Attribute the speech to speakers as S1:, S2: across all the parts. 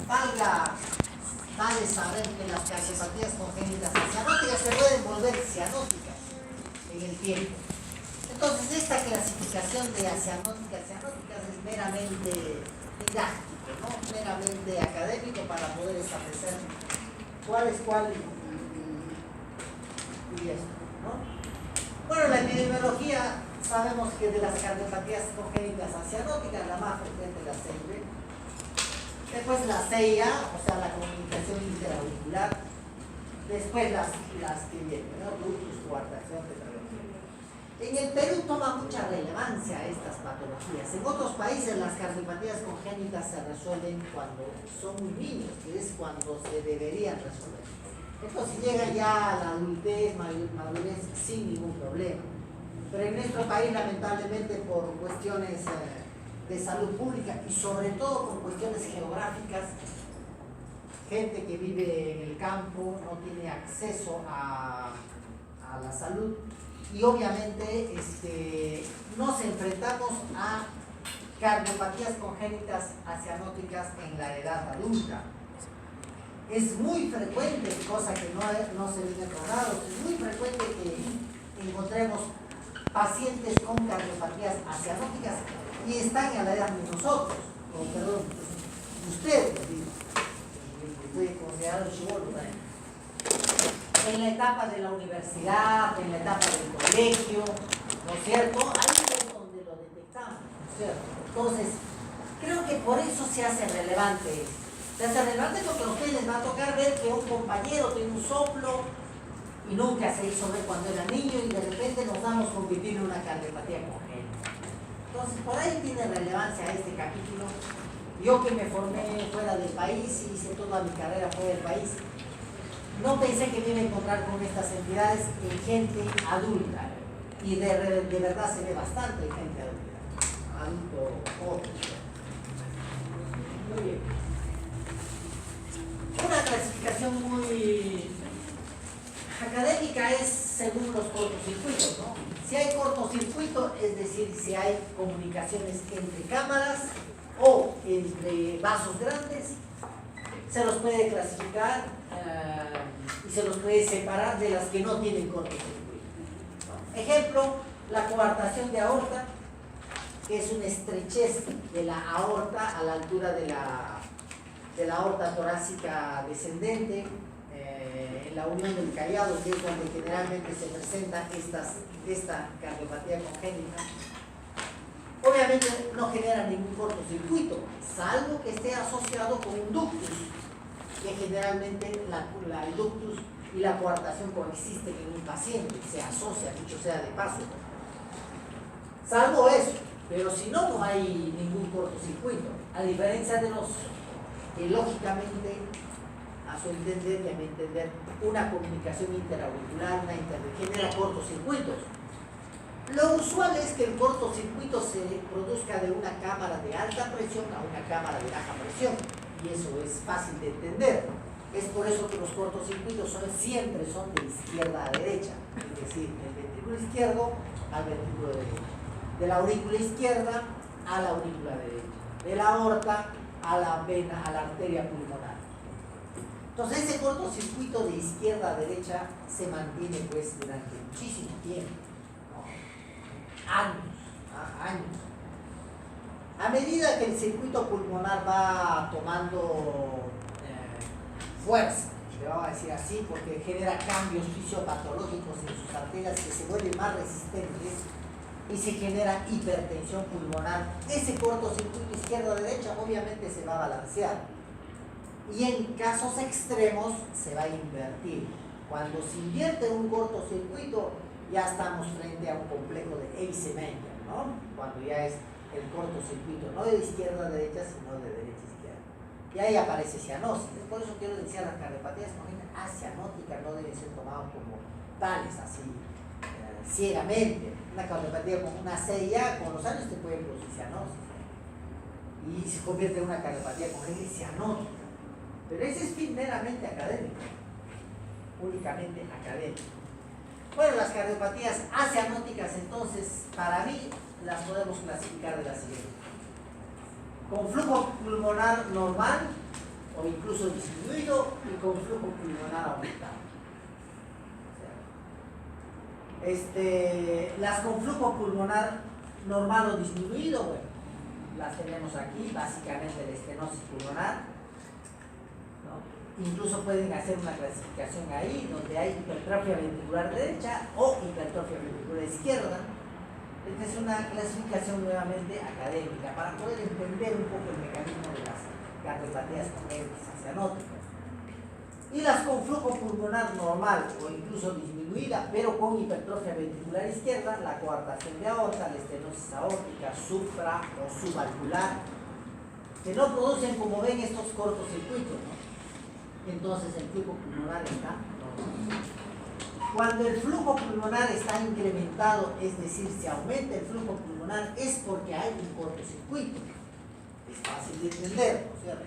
S1: vale saber que las cardiopatías congénitas cianóticas se pueden volver cianóticas en el tiempo. Entonces, esta clasificación de cianóticas es meramente didáctico, ¿no? Meramente académico para poder establecer cuál es cuál y esto, ¿no? Bueno, la epidemiología, sabemos que de las cardiopatías congénitas cianóticas, la más frecuente es la CIB. Después la CIA, o sea, la comunicación interauricular. Después las que vienen, ¿no? Ductus, coartación, tetralogía. En el Perú toma mucha relevancia estas patologías. En otros países las cardiopatías congénitas se resuelven cuando son muy niños, que es cuando se deberían resolver. Entonces llega ya a la adultez, madurez sin ningún problema. Pero en nuestro país, lamentablemente, por cuestiones de salud pública y sobre todo por cuestiones geográficas, gente que vive en el campo no tiene acceso a la salud y obviamente nos enfrentamos a cardiopatías congénitas cianóticas en la edad adulta. Es muy frecuente, cosa que no se viene tratado, es muy frecuente que encontremos pacientes con cardiopatías cianóticas y están a la edad de nosotros, perdón, ustedes, estoy considerado chibolo, en la etapa de la universidad, en la etapa del colegio, ¿no es cierto? Ahí es donde lo detectamos, ¿no es cierto? Entonces, creo que por eso se hace relevante esto. Se hace relevante porque a ustedes les va a tocar ver que un compañero tiene un soplo y nunca se hizo ver cuando era niño y de repente nos damos con que tiene una cardiopatía congénita. Entonces, por ahí tiene relevancia este capítulo. Yo que me formé fuera del país y hice toda mi carrera fuera del país, no pensé que me iba a encontrar con estas entidades en gente adulta. Y de verdad se ve bastante en gente adulta. Adulto joven. Muy bien. Una clasificación muy académica es según los cortocircuitos, ¿no? Si hay cortocircuito, es decir, si hay comunicaciones entre cámaras o entre vasos grandes, se los puede clasificar y se los puede separar de las que no tienen cortocircuito. Ejemplo, la coartación de aorta, que es una estrechez de la aorta a la altura de la aorta torácica descendente, en la unión del callado, que es donde generalmente se presenta esta cardiopatía congénita. Obviamente no genera ningún cortocircuito, salvo que esté asociado con un ductus, que generalmente el ductus y la coartación coexisten en un paciente, se asocia, dicho sea de paso. Salvo eso, pero si no, no hay ningún cortocircuito, a diferencia de los que lógicamente, a su entender y a mi entender, una comunicación interauricular, genera cortocircuitos. Lo usual es que el cortocircuito se produzca de una cámara de alta presión a una cámara de baja presión, y eso es fácil de entender. Es por eso que los cortocircuitos siempre son de izquierda a derecha, es decir, del ventrículo izquierdo al ventrículo derecho, de la aurícula izquierda a la aurícula derecha, de la aorta a la vena, a la arteria pulmonar. Entonces ese cortocircuito de izquierda a derecha se mantiene pues durante muchísimo tiempo, ¿no? Años. A medida que el circuito pulmonar va tomando fuerza, le vamos a decir así, porque genera cambios fisiopatológicos en sus arterias que se vuelven más resistentes y se genera hipertensión pulmonar, ese cortocircuito izquierda-derecha obviamente se va a balancear y en casos extremos se va a invertir. Cuando se invierte un cortocircuito ya estamos frente a un complejo de Eisenmenger, ¿no? Cuando ya es el cortocircuito no de izquierda-derecha sino de derecha-izquierda, y ahí aparece cianosis. Por eso quiero decir, las cardiopatías congénitas cianóticas no deben ser tomadas como tales así ciegamente. Una cardiopatía con una CIA con los años te puede producir cianosis y se convierte en una cardiopatía congénita cianótica, pero ese es fin meramente académico, únicamente académico. Bueno, las cardiopatías acianóticas entonces para mí las podemos clasificar de la siguiente: con flujo pulmonar normal, o incluso disminuido y con flujo pulmonar aumentado. Las con flujo pulmonar normal o disminuido, bueno, las tenemos aquí, básicamente la estenosis pulmonar, ¿no? Incluso pueden hacer una clasificación ahí, donde hay hipertrofia ventricular derecha o hipertrofia ventricular izquierda. Esta es una clasificación nuevamente académica, para poder entender un poco el mecanismo de las cardiopatías congénitas cianóticas. Y las con flujo pulmonar normal o incluso disminuida, pero con hipertrofia ventricular izquierda, la coartación de aorta, la estenosis aórtica, supra o subvalvular, que no producen, como ven, estos cortocircuitos, ¿no? Entonces el flujo pulmonar está normal. Cuando el flujo pulmonar está incrementado, es decir, se aumenta el flujo pulmonar, es porque hay un cortocircuito. Es fácil de entender, ¿no es cierto?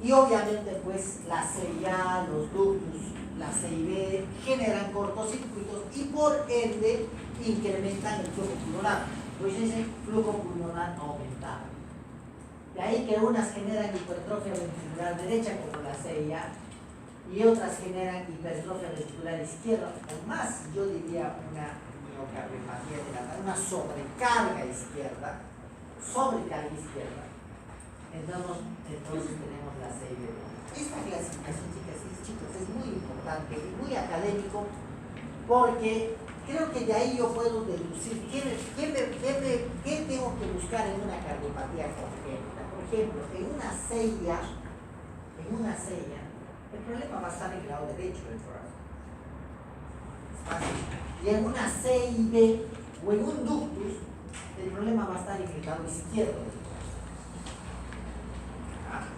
S1: Y obviamente pues la CIA, los ductus, la CIB generan cortocircuitos y por ende incrementan el flujo pulmonar. Pues ese flujo pulmonar aumentado. De ahí que unas generan hipertrofia ventricular derecha como la CIA y otras generan hipertrofia ventricular izquierda, o más, yo diría una miocardiopatía dilatada, una sobrecarga izquierda. Entonces tenemos la CIB. Esta clasificación, chicas y chicos, es muy importante y muy académico, porque creo que de ahí yo puedo deducir qué tengo que buscar en una cardiopatía congénita. Por ejemplo, en una CIA, el problema va a estar en el lado derecho del corazón. Es fácil. Y en una CIB o en un ductus, el problema va a estar en el lado izquierdo del corazón.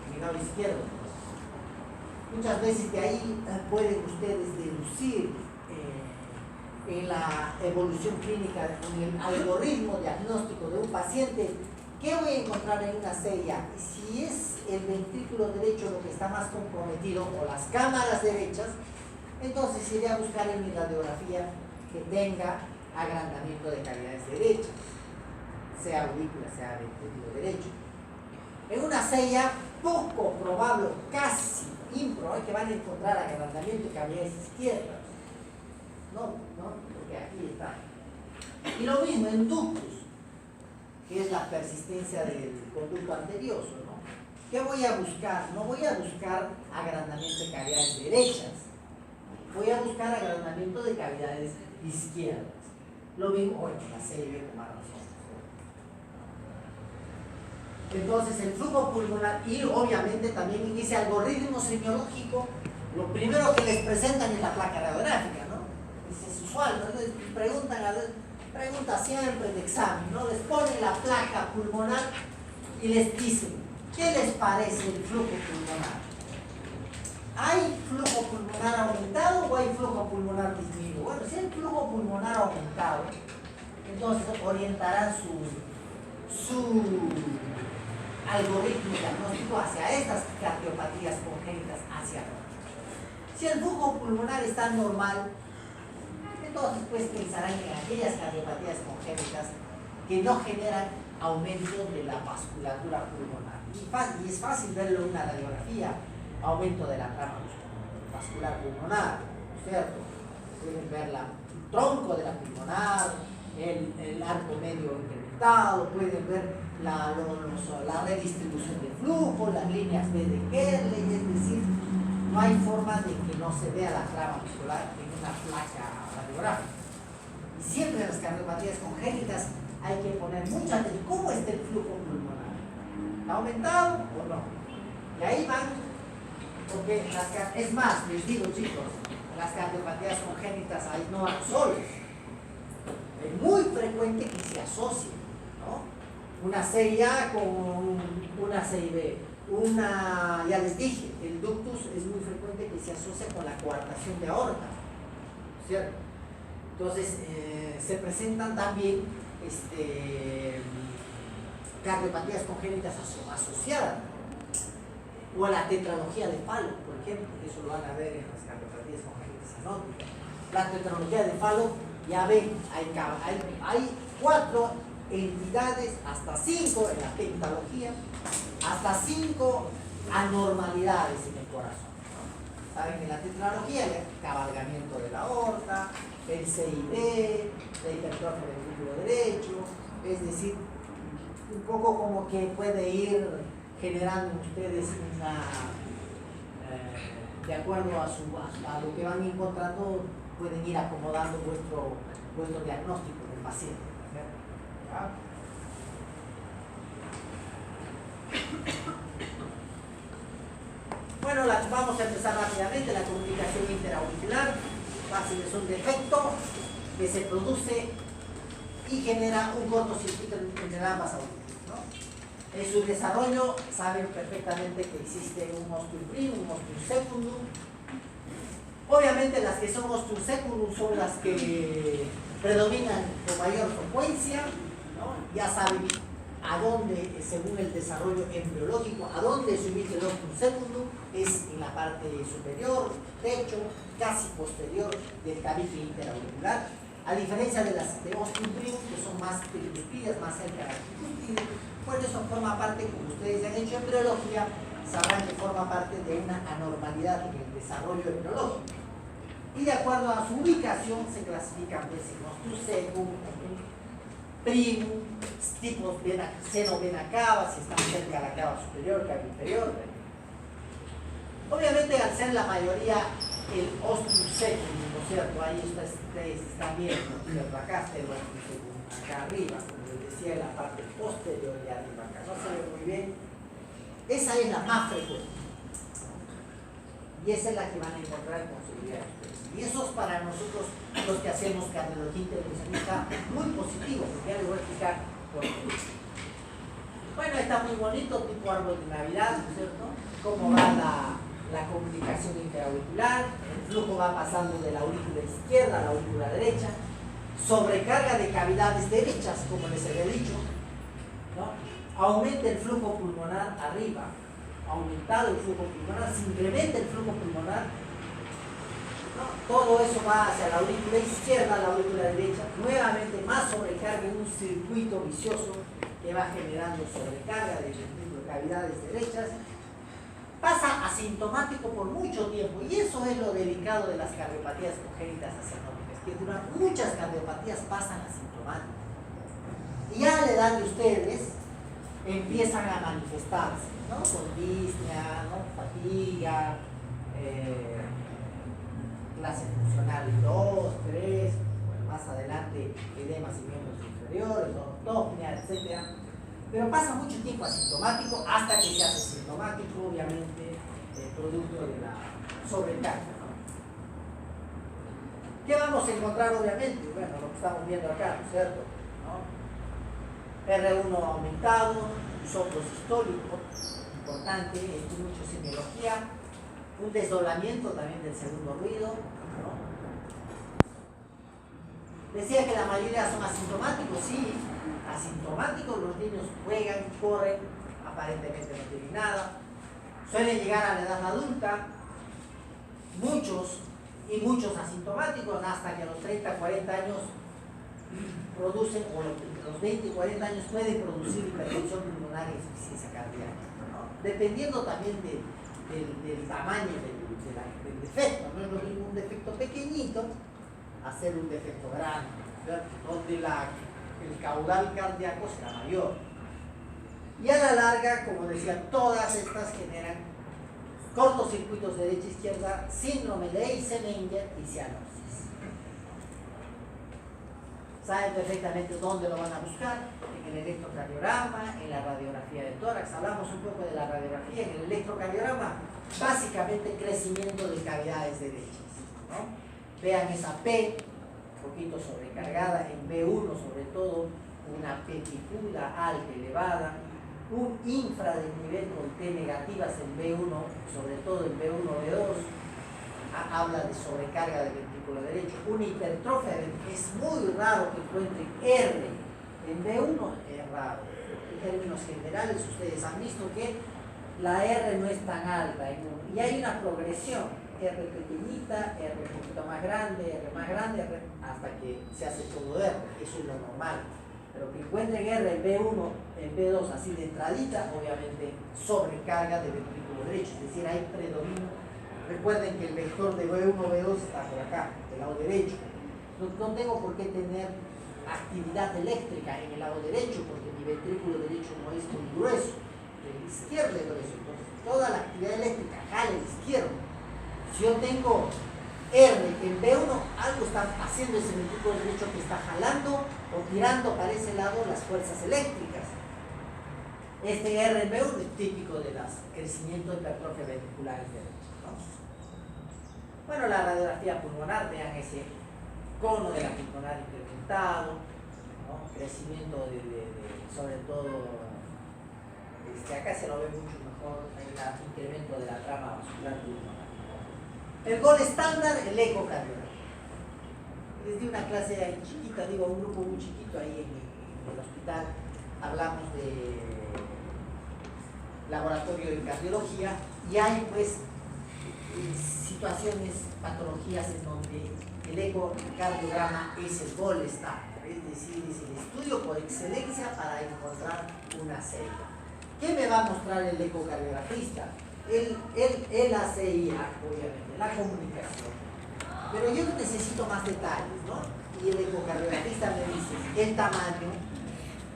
S1: En el lado izquierdo. Muchas veces de ahí pueden ustedes deducir en la evolución clínica, en el algoritmo diagnóstico de un paciente, ¿qué voy a encontrar en una CIA? Si es el ventrículo derecho lo que está más comprometido o las cámaras derechas, entonces iré a buscar en mi radiografía que tenga agrandamiento de cavidades derechas, sea aurícula, sea ventrículo derecho. En una CIA poco probable, casi improbable que van a encontrar agrandamiento de cavidades izquierdas. No, porque aquí está. Y lo mismo en ductus, que es la persistencia del conducto arterioso, ¿no? ¿Qué voy a buscar? No voy a buscar agrandamiento de cavidades derechas, voy a buscar agrandamiento de cavidades izquierdas. Lo mismo, bueno, la CIB con más razón. Entonces el flujo pulmonar y obviamente también en ese algoritmo semiológico, lo primero que les presentan es la placa radiográfica, ¿no? Es usual, ¿no? Les pregunta siempre de examen, ¿no? Les ponen la placa pulmonar y les dicen, ¿qué les parece el flujo pulmonar? ¿Hay flujo pulmonar aumentado o hay flujo pulmonar disminuido? Bueno, si hay flujo pulmonar aumentado, entonces orientarán su algoritmo diagnóstico hacia estas cardiopatías congénitas hacia abajo. Si el flujo pulmonar está normal, entonces pues pensarán en aquellas cardiopatías congénitas que no generan aumento de la vasculatura pulmonar. Y es fácil verlo en una radiografía, aumento de la trama vascular pulmonar, ¿cierto? Pueden ver el tronco de la pulmonar, el arco medio incrementado, pueden ver la redistribución de flujo, las líneas B de Kerley, es decir, no hay forma de que no se vea la trama muscular en una placa radiográfica. Y siempre en las cardiopatías congénitas hay que poner mucha atención. ¿Cómo está el flujo pulmonar? ¿Ha aumentado o no? Y ahí van, porque es más, les digo chicos, las cardiopatías congénitas ahí no van solos. Es muy frecuente que se asocien, ¿no? Una CIA con una CIB, ya les dije, el ductus es muy frecuente que se asocia con la coartación de aorta, ¿cierto? Entonces se presentan también cardiopatías congénitas asociadas, o a la tetralogía de Fallot, por ejemplo, que eso lo van a ver en las cardiopatías congénitas anóticas. La tetralogía de Fallot, ya ven, hay 4 entidades, hasta 5 en la pentalogía, hasta 5 anormalidades en el corazón, ¿no? Saben que en la tetralogía el cabalgamiento de la aorta, el CID, la hipertrofia del músculo derecho, es decir, un poco como que puede ir generando ustedes una, de acuerdo a lo que van encontrando, pueden ir acomodando vuestro diagnóstico del paciente, ¿verdad? Bueno, vamos a empezar rápidamente. La comunicación interauricular es un defecto que se produce y genera un cortocircuito entre ambas auriculas, ¿no? En su desarrollo saben perfectamente que existe un ostium primum, un ostium secundum. Obviamente las que son ostium secundum son las que predominan con mayor frecuencia, ¿no? Ya saben a dónde, según el desarrollo embriológico, a dónde se ubica el ostium secundum, es en la parte superior, techo, casi posterior del tabique interauricular, a diferencia de las de ostium primum, que son más tricúspides, más cerca de la tricúspide. Pues eso forma parte, como ustedes ya han hecho embriología, sabrán que forma parte de una anormalidad en el desarrollo embriológico. Y de acuerdo a su ubicación se clasifican pues, en ostium secum, primum, tipos seno vena cava, si están cerca de la cava superior, cava inferior. Obviamente, al ser la mayoría el ostium secum, ¿no es cierto? Ahí ustedes están viendo, ¿no es cierto? Acá está el ostium secum, acá arriba, como les decía, en la parte posterior de arriba, acá no se ve muy bien. Esa es la más frecuente. Y esa es la que van a encontrar con seguridad ustedes. Y eso es para nosotros, los que hacemos cardiología intervencionista, muy positivo, porque ya les voy a explicar por qué. Bueno, está muy bonito, tipo árbol de Navidad, ¿no es cierto? Cómo va la comunicación interauricular, el flujo va pasando de la aurícula izquierda a la aurícula derecha, sobrecarga de cavidades derechas, como les había dicho, ¿no? Aumenta el flujo pulmonar arriba, aumentado el flujo pulmonar, se incrementa el flujo pulmonar, ¿no? Todo eso va hacia la aurícula izquierda, la aurícula derecha, nuevamente más sobrecarga en un circuito vicioso que va generando sobrecarga de cavidades derechas. Pasa asintomático por mucho tiempo, y eso es lo delicado de las cardiopatías congénitas asintóticas, que durante muchas cardiopatías pasan asintomáticas. Y ya a la edad de ustedes empiezan a manifestarse, ¿no? Con disnea, ¿no? Fatiga, clase funcional 2, 3, bueno, más adelante edemas y miembros inferiores, ortopnea, etc. Pero pasa mucho tiempo asintomático hasta que se hace sintomático, obviamente, producto de la sobrecarga, ¿no? ¿Qué vamos a encontrar, obviamente? Bueno, lo que estamos viendo acá, ¿no es cierto? ¿No? R1 aumentado, soplo sistólico, importante, en mucho semiología, un desdoblamiento también del segundo ruido, ¿no? Decía que la mayoría son asintomáticos, sí, asintomáticos, los niños juegan, corren, aparentemente no tienen nada, suelen llegar a la edad adulta, muchos asintomáticos, hasta que a los 30, 40 años producen, o a los 20, 40 años pueden producir hipertensión pulmonar y insuficiencia cardíaca, ¿no? Dependiendo también del tamaño del defecto, no es lo mismo un defecto pequeñito hacer un defecto grande, ¿cierto? Donde el caudal cardíaco será mayor. Y a la larga, como decía, todas estas generan cortocircuitos derecha-izquierda, síndrome de Eisenmenger y cianosis. Saben perfectamente dónde lo van a buscar, en el electrocardiograma, en la radiografía de tórax. Hablamos un poco de la radiografía. En el electrocardiograma, básicamente crecimiento de cavidades derechas, ¿no? Vean esa P, un poquito sobrecargada, en B1 sobre todo, una peticula alta elevada, un infradesnivel con T negativas en B1, sobre todo en B1, B2, habla de sobrecarga del ventrículo derecho, una hipertrofia, es muy raro que encuentren R en B1, es raro. En términos generales, ustedes han visto que la R no es tan alta, y hay una progresión, R pequeñita, R un poquito más grande, R más grande, R, hasta que se hace todo R, eso es lo normal. pero que encuentren R en B1, en B2 así de entradita, obviamente sobrecarga de ventrículo derecho, es decir, hay predominio. Recuerden que el vector de B1, B2 está por acá, del lado derecho. No tengo por qué tener actividad eléctrica en el lado derecho, porque mi ventrículo derecho no es muy grueso, el izquierdo es grueso, entonces toda la actividad eléctrica jala el izquierdo. Si yo tengo R en B1, algo está haciendo ese ventrículo derecho que está jalando o tirando para ese lado las fuerzas eléctricas. Este R en B1 es típico de los crecimientos de hipertrofia ventriculares derechos, ¿no? Bueno, la radiografía pulmonar, vean ese cono de la pulmonar incrementado, ¿no? Crecimiento sobre todo, acá se lo ve mucho mejor, hay un incremento de la trama vascular pulmonar. El gol estándar, el ecocardiograma. Les di una clase ahí chiquita, digo, un grupo muy chiquito ahí en el hospital, hablamos de laboratorio de cardiología y hay pues situaciones, patologías en donde el ecocardiograma es el gol estándar, es decir, es el estudio por excelencia para encontrar una célula. ¿Qué me va a mostrar el ecocardiografista? El ACIA, obviamente, la comunicación. Pero yo necesito más detalles, ¿no? Y el ecocardiografista me dice el tamaño,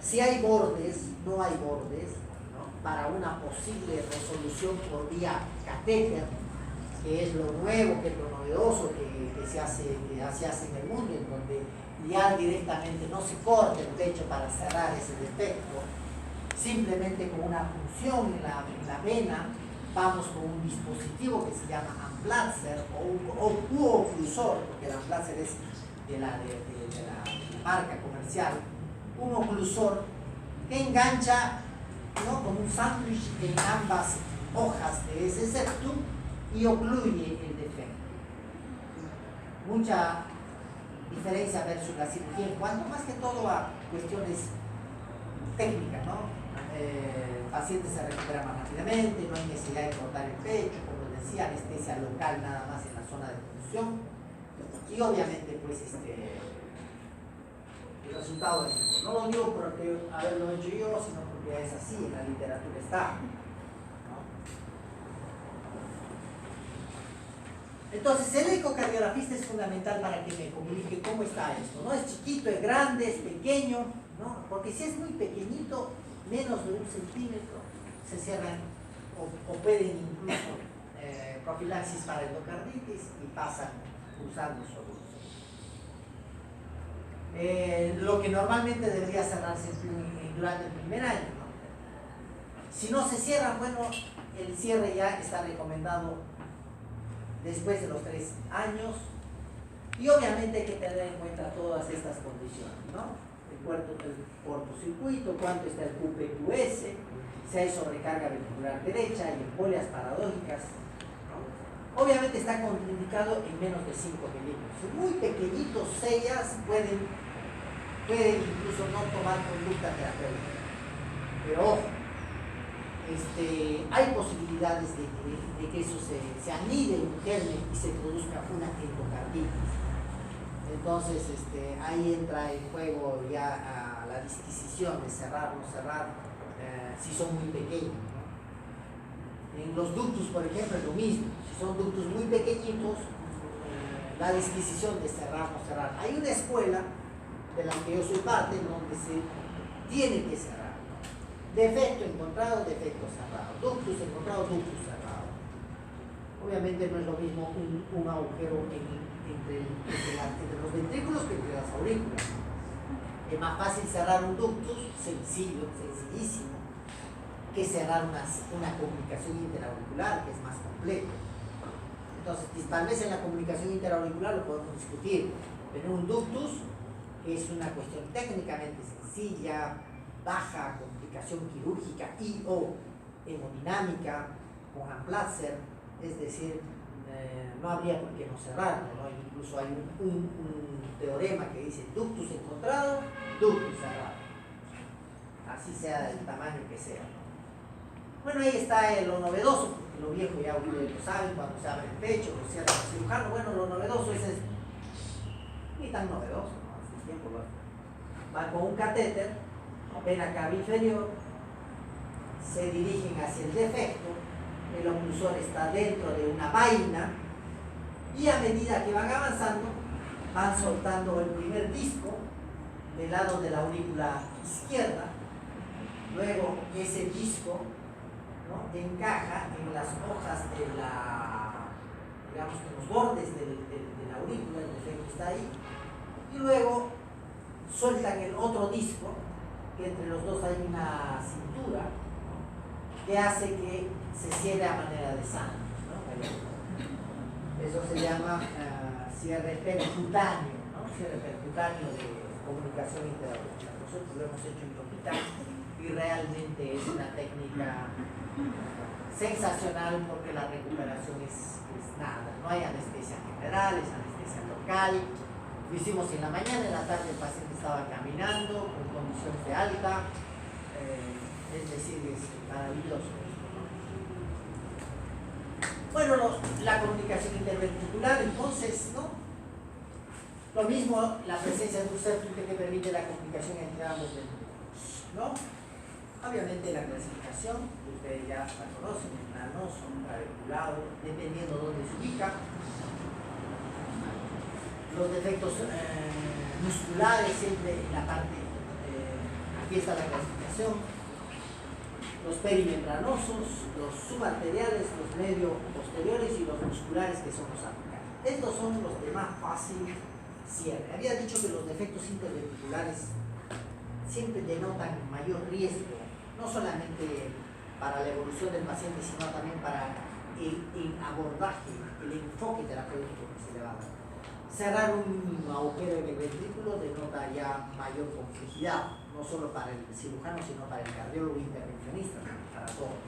S1: si hay bordes, no hay bordes, ¿no? Para una posible resolución por vía catéter, que es lo nuevo, que es lo novedoso que se hace en el mundo, en donde ya directamente no se corta el pecho para cerrar ese defecto, simplemente con una punción en la vena, vamos con un dispositivo que se llama Amplatzer o oclusor, porque el Amplatzer es de la marca comercial, un oclusor que engancha, ¿no?, como un sándwich en ambas hojas de ese septum y ocluye el defecto. Mucha diferencia versus la cirugía en cuanto más que todo a cuestiones técnicas, ¿no? El paciente se recupera más rápidamente, no hay necesidad de cortar el pecho, como decía, anestesia local nada más en la zona de punción y obviamente pues el resultado es mejor. No lo digo porque haberlo hecho yo, sino porque es así, en la literatura está, ¿no? Entonces el ecocardiografista es fundamental para que me comunique cómo está esto, ¿no? Es chiquito, es grande, es pequeño, ¿no? Porque si es muy pequeñito, menos de 1 centímetro, se cierran o pueden incluso profilaxis para endocarditis y pasan usando solución. Lo que normalmente debería cerrarse durante el primer año, ¿no? Si no se cierran, bueno, el cierre ya está recomendado después de los 3 años y obviamente hay que tener en cuenta todas estas condiciones, ¿no? El cortocircuito, cuánto está el QPQS, si hay sobrecarga ventricular derecha y embolias paradójicas, ¿no? Obviamente está contraindicado en menos de 5 milímetros. Muy pequeñitos, sellas pueden incluso no tomar conducta terapéutica. Pero ojo, hay posibilidades de que eso se anide en un germen y se produzca una endocarditis. Entonces ahí entra en juego ya a la disquisición de cerrar o no cerrar, si son muy pequeños, ¿no? En los ductus, por ejemplo, es lo mismo. Si son ductus muy pequeñitos, la disquisición de cerrar o no cerrar. Hay una escuela de la que yo soy parte en donde se tiene que cerrar, ¿no? Defecto encontrado, defecto cerrado. Ductus encontrado, ductus cerrado. Obviamente no es lo mismo un agujero entre los ventrículos que entre las aurículas. Es más fácil cerrar un ductus, sencillísimo, que cerrar una comunicación interauricular, que es más complejo. Entonces, tal vez en la comunicación interauricular lo podemos discutir, pero un ductus, que es una cuestión técnicamente sencilla, baja complicación quirúrgica y o hemodinámica, con Amplatzer, es decir, no habría por qué no cerrarlo, ¿no? Incluso hay un teorema que dice ductus encontrado, ductus cerrado, así sea del tamaño que sea, ¿no? Bueno, ahí está lo novedoso, porque lo viejo ya ustedes lo saben, cuando se abre el pecho, lo cierra el cirujano. Bueno, lo novedoso es esto, ni tan novedoso, ¿no? Hace tiempo van con un catéter, vena cava inferior, se dirigen hacia el defecto, el oclusor está dentro de una vaina y a medida que van avanzando van soltando el primer disco del lado de la aurícula izquierda, luego ese disco, ¿no?, encaja en las hojas de digamos, en los bordes de la aurícula, el defecto está ahí, y luego sueltan el otro disco, que entre los dos hay una cintura, ¿no?, que hace que se cierre a manera de sangre, ¿no? Eso se llama cierre percutáneo, ¿no? Cierre percutáneo de comunicación interauricular. Nosotros lo hemos hecho en Topita y realmente es una técnica sensacional porque la recuperación es nada, no hay anestesia general, es anestesia local. Lo hicimos en la mañana, en la tarde el paciente estaba caminando con condiciones de alta, es decir, es maravilloso. Bueno, la comunicación interventricular, entonces, ¿no? Lo mismo, la presencia de un septum que permite la comunicación entre ambos ventrículos, ¿no? Obviamente la clasificación, ustedes ya la conocen, planoso, claviculado, dependiendo de dónde se ubica. Los defectos musculares, siempre en la parte, aquí está la clasificación. Los perimembranosos, los subarteriales, los medio posteriores y los musculares, que son los apicales. Estos son los de más fácil cierre. Había dicho que los defectos interventriculares siempre denotan mayor riesgo, no solamente para la evolución del paciente, sino también para el abordaje, el enfoque terapéutico que se le va a dar. Cerrar un agujero en el ventrículo denota ya mayor complejidad, no solo para el cirujano, sino para el cardiólogo intervencionista, para todos.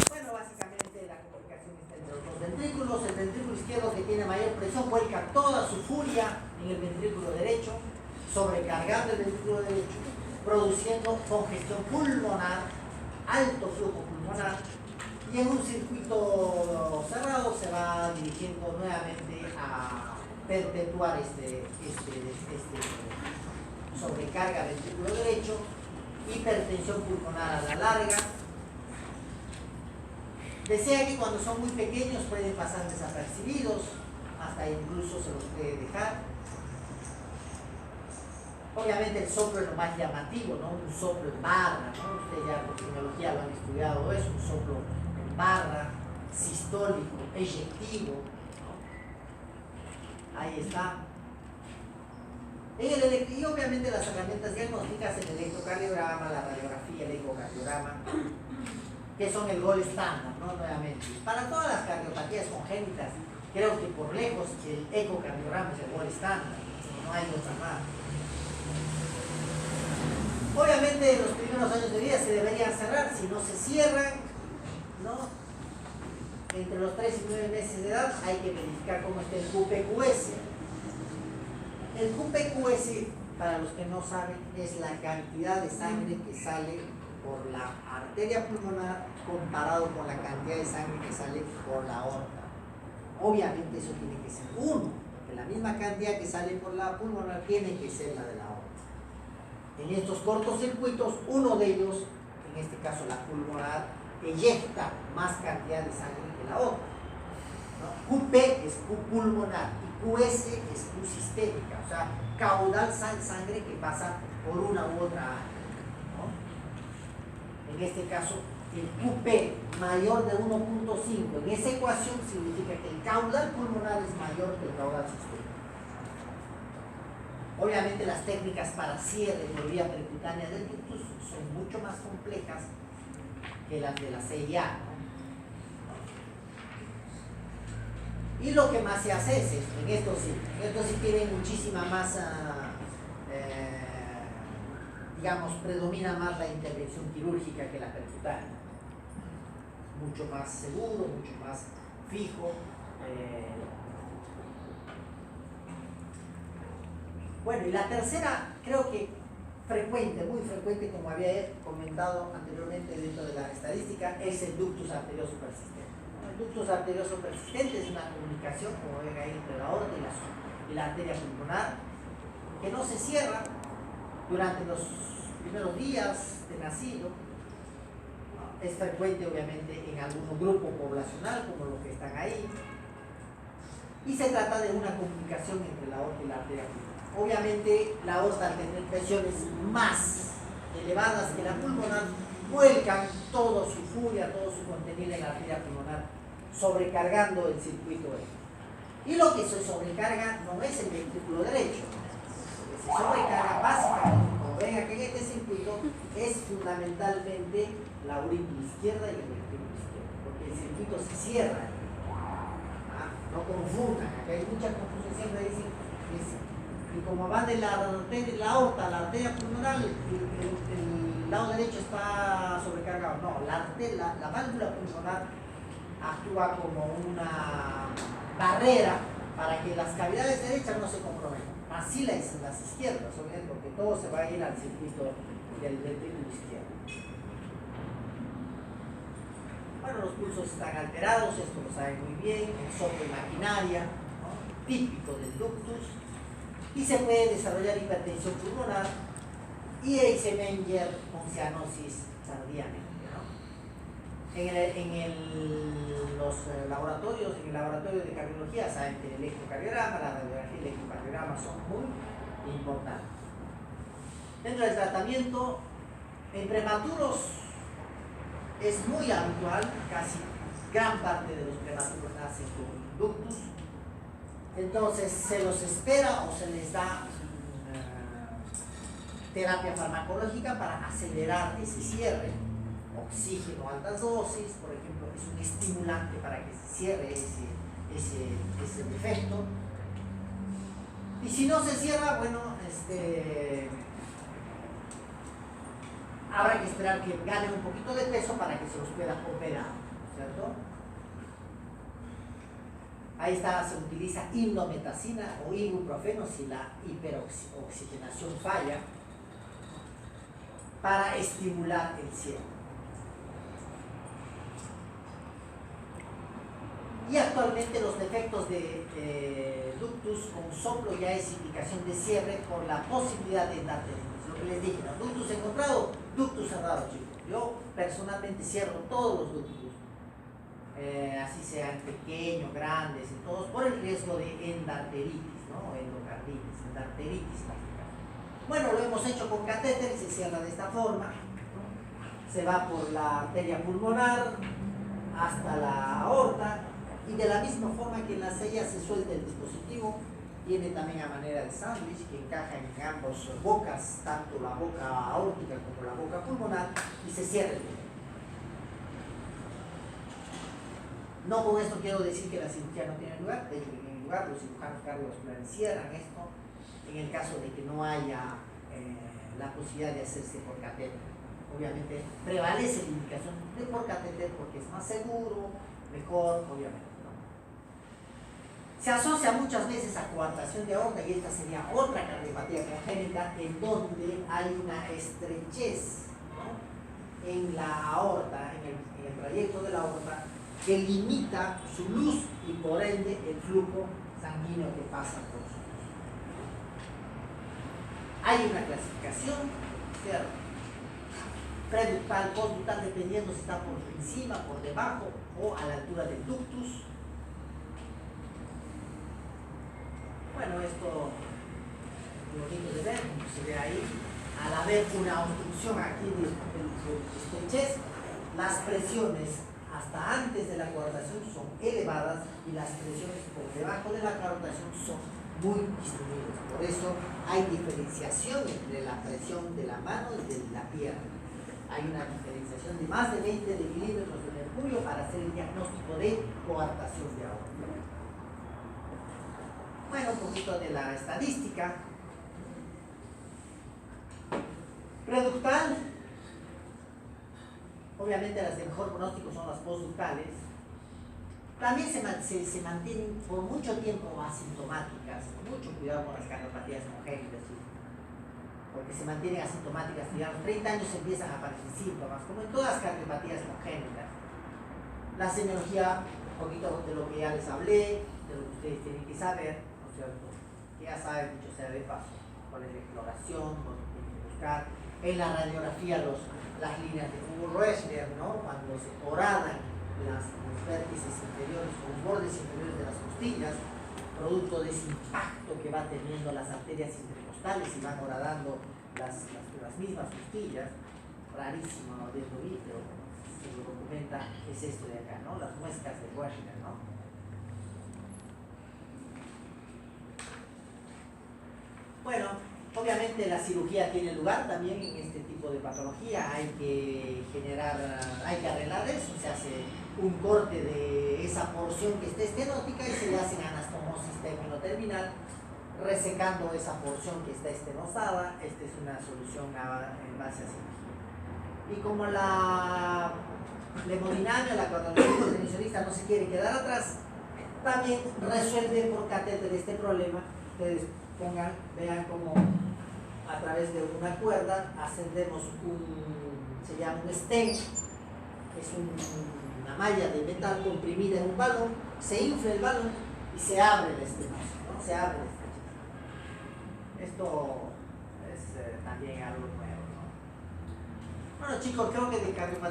S1: Bueno, básicamente la comunicación está entre los dos ventrículos. El ventrículo izquierdo, que tiene mayor presión, vuelca toda su furia en el ventrículo derecho, sobrecargando el ventrículo derecho, produciendo congestión pulmonar, alto flujo pulmonar, y en un circuito cerrado se va dirigiendo nuevamente a perpetuar sobrecarga ventrículo derecho, hipertensión pulmonar a la larga. Desea que cuando son muy pequeños pueden pasar desapercibidos, hasta incluso se los puede dejar. Obviamente el soplo es lo más llamativo, ¿no? Un soplo en barra, ¿no? Ustedes ya por tecnología lo han estudiado eso, un soplo en barra, sistólico, eyectivo, ¿no? Ahí está. Y obviamente las herramientas diagnósticas, el electrocardiograma, la radiografía, el ecocardiograma, que son el gol estándar, ¿no? Nuevamente. Para todas las cardiopatías congénitas, creo que por lejos el ecocardiograma es el gol estándar, no hay otra más. Obviamente los primeros años de vida se deberían cerrar. Si no se cierran, ¿no?, entre los 3 y 9 meses de edad hay que verificar cómo está el QPQS. El QPQS, para los que no saben, es la cantidad de sangre que sale por la arteria pulmonar comparado con la cantidad de sangre que sale por la aorta. Obviamente eso tiene que ser 1, porque la misma cantidad que sale por la pulmonar tiene que ser la de la aorta. En estos cortocircuitos, uno de ellos, en este caso la pulmonar, eyecta más cantidad de sangre que la otra, ¿no? QP es Q pulmonar y QS es Q sistémica, o sea, caudal sangre que pasa por una u otra área, ¿no? En este caso, el QP mayor de 1.5 en esa ecuación significa que el caudal pulmonar es mayor que el caudal sistémico. Obviamente las técnicas para cierre por vía percutánea del ductus son mucho más complejas que las de la CIA, ¿no? Y lo que más se hace es esto, en esto sí tienen muchísima más, digamos, predomina más la intervención quirúrgica que la percutánea. Mucho más seguro, mucho más fijo. Bueno, y la tercera, creo que frecuente, muy frecuente, como había comentado anteriormente dentro de la estadística, es el ductus arterioso persistente. El ductus arterioso persistente es una comunicación, como ven ahí, entre la aorta la arteria pulmonar, que no se cierra durante los primeros días de nacido. Es frecuente obviamente en algún grupo poblacional como los que están ahí, y se trata de una comunicación entre la aorta y la arteria pulmonar. Obviamente la aorta, al tener presiones más elevadas que la pulmonar, vuelcan toda su furia, todo su contenido en la arteria pulmonar, sobrecargando el circuito E. Y lo que se sobrecarga no es el ventrículo derecho, lo que se sobrecarga básicamente, como ven aquí en este circuito, es fundamentalmente la aurícula izquierda y el ventrículo izquierdo, porque el circuito se cierra. No confundan, acá hay mucha confusión, siempre dicen y como va de la aorta a la arteria pulmonar, el lado derecho está sobrecargado. No, la válvula pulmonar actúa como una barrera para que las cavidades derechas no se comprometan. Así las izquierdas, obviamente, porque todo se va a ir al circuito del ventrículo izquierdo. Bueno, los pulsos están alterados, esto lo saben muy bien, el soplo y maquinaria, ¿no? Típico del ductus, y se puede desarrollar hipertensión pulmonar y Eisenmenger con cianosis tardíamente, ¿no? Los laboratorios, en el laboratorio de cardiología saben que el electrocardiograma, la radiografía y el electrocardiograma son muy importantes. Dentro del tratamiento, en prematuros es muy habitual, casi gran parte de los prematuros nacen con ductus, entonces se los espera o se les da terapia farmacológica para acelerar ese cierre. Oxígeno a altas dosis, por ejemplo, es un estimulante para que se cierre ese defecto. Y si no se cierra, bueno, habrá que esperar que ganen un poquito de peso para que se los pueda operar, ¿cierto? Ahí está, se utiliza indometacina o ibuprofeno si la hiperoxigenación falla para estimular el cierre. Y actualmente los defectos de ductus con soplo ya es indicación de cierre por la posibilidad de endarteritis. Lo que les dije, ¿no? Ductus encontrado, ductus cerrado, chicos. Yo personalmente cierro todos los ductus, así sean pequeños, grandes, y todos, por el riesgo de endarteritis, ¿no? Endocarditis, endarteritis. Bueno, lo hemos hecho con catéter, se cierra de esta forma, ¿no? Se va por la arteria pulmonar hasta la aorta, y de la misma forma que en la sella se suelta el dispositivo, tiene también a manera de sándwich que encaja en ambas bocas, tanto la boca aórtica como la boca pulmonar, y se cierra el dedo. No con esto quiero decir que la cirugía no tiene lugar, de hecho que tiene lugar, los cirujanos cardiovasculares cierran esto en el caso de que no haya la posibilidad de hacerse por catéter. Obviamente prevalece la indicación de por catéter porque es más seguro, mejor, obviamente. Se asocia muchas veces a coartación de aorta, y esta sería otra cardiopatía congénita en donde hay una estrechez, ¿no? En la aorta, en el trayecto de la aorta, que limita su luz y por ende el flujo sanguíneo que pasa por su luz. Hay una clasificación, ¿cierto? Preductal, postductal, dependiendo si está por encima, por debajo o a la altura del ductus. Bueno, esto es bonito de ver, como se ve ahí. Al haber una obstrucción aquí de estrechez, las presiones hasta antes de la coartación son elevadas y las presiones por debajo de la coartación son muy disminuidas. Por eso hay diferenciación entre la presión de la mano y de la pierna. Hay una diferenciación de más de 20 milímetros de mercurio para hacer el diagnóstico de coartación de aorta. Bueno, un poquito de la estadística. Preductal, obviamente las de mejor pronóstico son las postductales. También se mantienen por mucho tiempo asintomáticas. Mucho cuidado con las cardiopatías congénitas, porque se mantienen asintomáticas, digamos, 30 años empiezan a aparecer síntomas, como en todas las cardiopatías congénitas. La semiología, un poquito de lo que ya les hablé, de lo que ustedes tienen que saber, ¿no es cierto? que ya saben, dicho sea de paso, cuál es la exploración, dónde tienen que buscar. En la radiografía las líneas de Hugo-Rechner, ¿no? Cuando se horadan los vértices inferiores o los bordes inferiores de las costillas, producto de ese impacto que va teniendo las arterias intercostales y van horadando las mismas costillas. Rarísimo, ¿no? Del vídeo, se lo documenta, es esto de acá, ¿no? Las muescas de Washington, ¿no? Bueno, obviamente la cirugía tiene lugar también en este tipo de patología, hay que arreglar eso, se hace un corte de esa porción que está estenótica y se le hace anastomosis terminal, resecando esa porción que está estenosada. Esta es una solución en base a cirugía. Y como la hemodinamia, la cronología intervencionista no se quiere quedar atrás, también resuelve por catéter este problema. Ustedes vean cómo a través de una cuerda ascendemos se llama un stent, que es una malla de metal comprimida en un balón, se infla el balón y se abre el estenoso, ¿no? Se abre el estenoso. Esto es también algo nuevo, ¿no? Bueno, chicos, creo que de cardiopatía